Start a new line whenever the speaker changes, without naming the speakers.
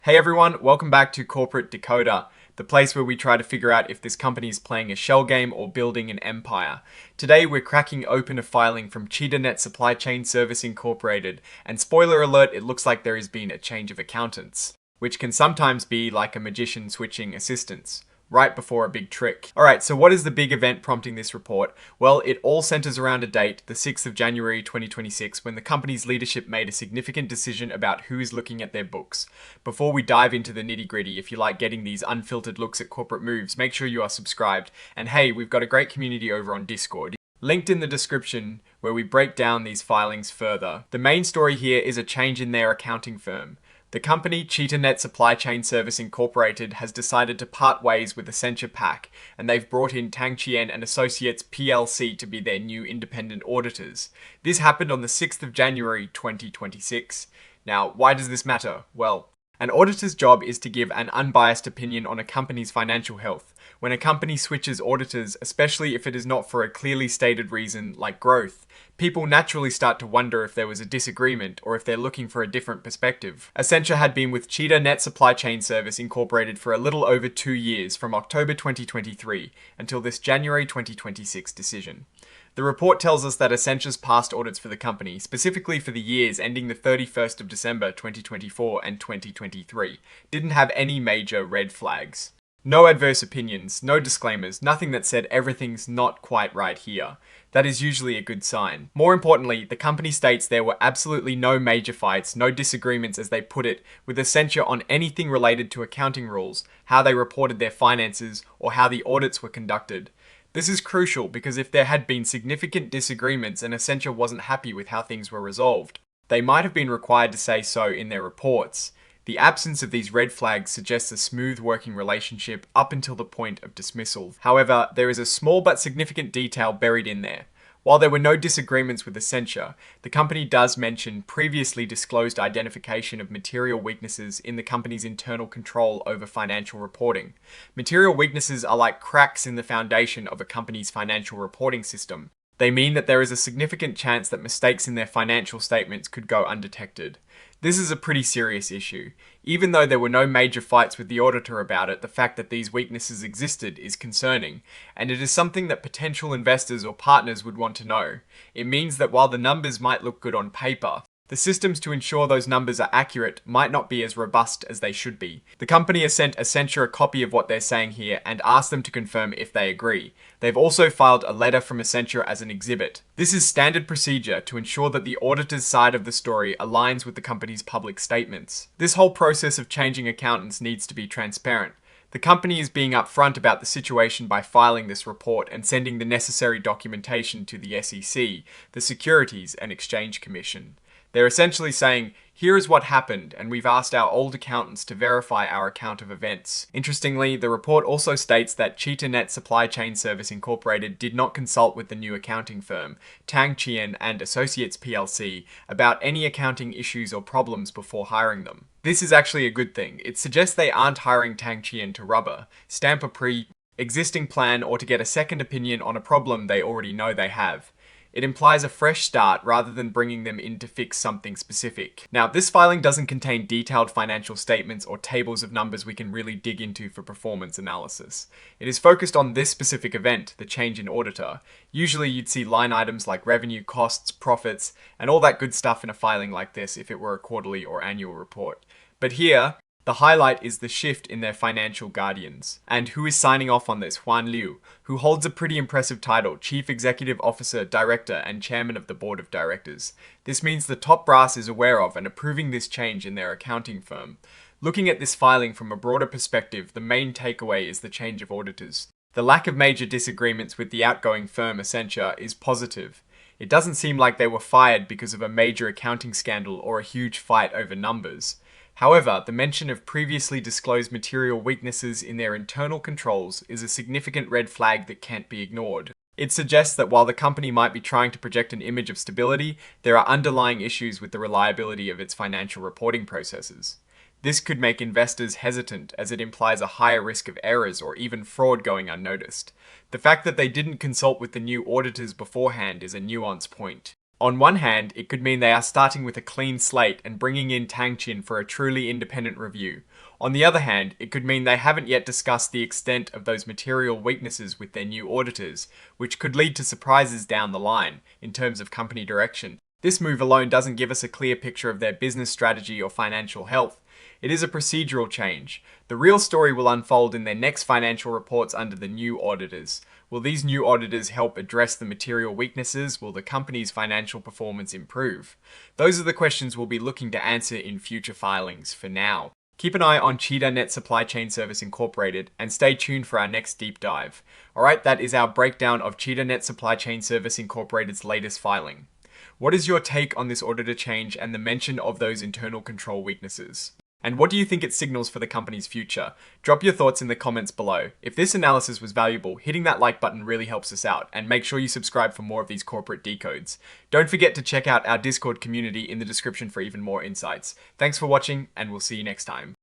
Hey everyone, welcome back to Corporate Decoder, the place where we try to figure out if this company is playing a shell game or building an empire. Today we're cracking open a filing from Cheetah Supply Chain Service Incorporated, and spoiler alert, it looks like there has been a change of accountants, which can sometimes be like a magician switching assistants right before a big trick. Alright, so what is the big event prompting this report? Well, it all centers around a date, the 6th of January 2026, when the company's leadership made a significant decision about who is looking at their books. Before we dive into the nitty-gritty, if you like getting these unfiltered looks at corporate moves, make sure you are subscribed. And hey, we've got a great community over on Discord, linked in the description, where we break down these filings further. The main story here is a change in their accounting firm. The company, Cheetah Supply Chain Service Incorporated, has decided to part ways with Accession Number, and they've brought in Tang Chien and Associates PLC to be their new independent auditors. This happened on the 6th of January 2026. Now, why does this matter? Well, an auditor's job is to give an unbiased opinion on a company's financial health. When a company switches auditors, especially if it is not for a clearly stated reason like growth, people naturally start to wonder if there was a disagreement or if they're looking for a different perspective. Accession had been with Cheetah Supply Chain Service Incorporated for a little over 2 years, from October 2023 until this January 2026 decision. The report tells us that Accession's past audits for the company, specifically for the years ending the 31st of December 2024 and 2023, didn't have any major red flags. No adverse opinions, no disclaimers, nothing that said everything's not quite right here. That is usually a good sign. More importantly, the company states there were absolutely no major fights, no disagreements as they put it, with Accession on anything related to accounting rules, how they reported their finances, or how the audits were conducted. This is crucial because if there had been significant disagreements and Accession wasn't happy with how things were resolved, they might have been required to say so in their reports. The absence of these red flags suggests a smooth working relationship up until the point of dismissal. However, there is a small but significant detail buried in there. While there were no disagreements with Accession, the company does mention previously disclosed identification of material weaknesses in the company's internal control over financial reporting. Material weaknesses are like cracks in the foundation of a company's financial reporting system. They mean that there is a significant chance that mistakes in their financial statements could go undetected. This is a pretty serious issue. Even though there were no major fights with the auditor about it, the fact that these weaknesses existed is concerning, and it is something that potential investors or partners would want to know. It means that while the numbers might look good on paper, the systems to ensure those numbers are accurate might not be as robust as they should be. The company has sent Accession a copy of what they're saying here and asked them to confirm if they agree. They've also filed a letter from Accession as an exhibit. This is standard procedure to ensure that the auditor's side of the story aligns with the company's public statements. This whole process of changing accountants needs to be transparent. The company is being upfront about the situation by filing this report and sending the necessary documentation to the SEC, the Securities and Exchange Commission. They're essentially saying, here is what happened, and we've asked our old accountants to verify our account of events. Interestingly, the report also states that Cheetah Supply Chain Service Incorporated did not consult with the new accounting firm, Tang Chien and Associates PLC, about any accounting issues or problems before hiring them. This is actually a good thing. It suggests they aren't hiring Tang Chien to rubber, stamp a pre-existing plan, or to get a second opinion on a problem they already know they have. It implies a fresh start rather than bringing them in to fix something specific. Now, this filing doesn't contain detailed financial statements or tables of numbers we can really dig into for performance analysis. It is focused on this specific event, the change in auditor. Usually you'd see line items like revenue, costs, profits, and all that good stuff in a filing like this if it were a quarterly or annual report. But here, the highlight is the shift in their financial guardians. And who is signing off on this? Huan Liu, who holds a pretty impressive title, Chief Executive Officer, Director, and Chairman of the Board of Directors. This means the top brass is aware of and approving this change in their accounting firm. Looking at this filing from a broader perspective, the main takeaway is the change of auditors. The lack of major disagreements with the outgoing firm, Accession, is positive. It doesn't seem like they were fired because of a major accounting scandal or a huge fight over numbers. However, the mention of previously disclosed material weaknesses in their internal controls is a significant red flag that can't be ignored. It suggests that while the company might be trying to project an image of stability, there are underlying issues with the reliability of its financial reporting processes. This could make investors hesitant as it implies a higher risk of errors or even fraud going unnoticed. The fact that they didn't consult with the new auditors beforehand is a nuance point. On one hand, it could mean they are starting with a clean slate and bringing in Tang Chien for a truly independent review. On the other hand, it could mean they haven't yet discussed the extent of those material weaknesses with their new auditors, which could lead to surprises down the line in terms of company direction. This move alone doesn't give us a clear picture of their business strategy or financial health. It is a procedural change. The real story will unfold in their next financial reports under the new auditors. Will these new auditors help address the material weaknesses? Will the company's financial performance improve? Those are the questions we'll be looking to answer in future filings for now. Keep an eye on Cheetah Net Supply Chain Service Incorporated and stay tuned for our next deep dive. Alright, that is our breakdown of Cheetah Net Supply Chain Service Incorporated's latest filing. What is your take on this auditor change and the mention of those internal control weaknesses? And what do you think it signals for the company's future? Drop your thoughts in the comments below. If this analysis was valuable, hitting that like button really helps us out, and make sure you subscribe for more of these corporate decodes. Don't forget to check out our Discord community in the description for even more insights. Thanks for watching, and we'll see you next time.